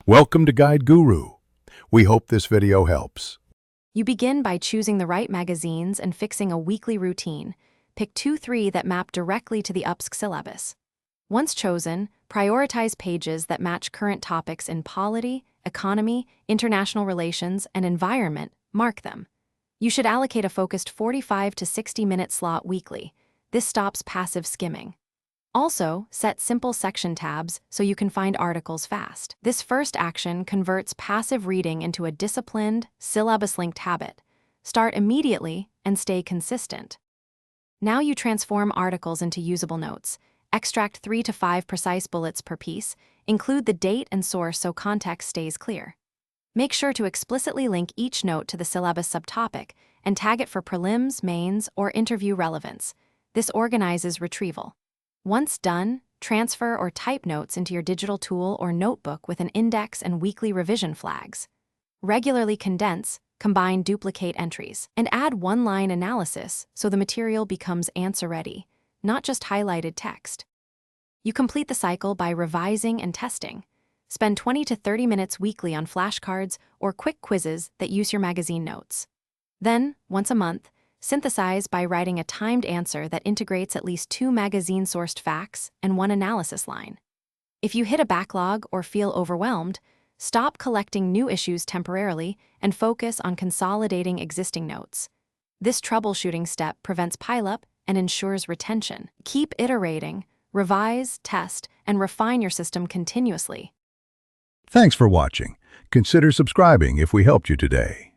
Welcome to Guide Guru. We hope this video helps. You begin by choosing the right magazines and fixing a weekly routine. Pick 2-3 that map directly to the Upsc syllabus. Once chosen, prioritize pages that match current topics in polity, economy, international relations, and environment. Mark them. You should allocate a focused 45 to 60-minute slot weekly. This stops passive skimming. Also, set simple section tabs so you can find articles fast. This first action converts passive reading into a disciplined, syllabus-linked habit. Start immediately and stay consistent. Now you transform articles into usable notes. Extract 3 to 5 precise bullets per piece. Include the date and source so context stays clear. Make sure to explicitly link each note to the syllabus subtopic and tag it for prelims, mains, or interview relevance. This organizes retrieval. Once done, transfer or type notes into your digital tool or notebook with an index and weekly revision flags. Regularly condense, combine duplicate entries, and add one-line analysis so the material becomes answer-ready, not just highlighted text. You complete the cycle by revising and testing. Spend 20 to 30 minutes weekly on flashcards or quick quizzes that use your magazine notes. Then, once a month, synthesize by writing a timed answer that integrates at least 2 magazine-sourced facts and 1 analysis line. If you hit a backlog or feel overwhelmed, stop collecting new issues temporarily and focus on consolidating existing notes. This troubleshooting step prevents pileup and ensures retention. Keep iterating, revise, test, and refine your system continuously. Thanks for watching. Consider subscribing if we helped you today.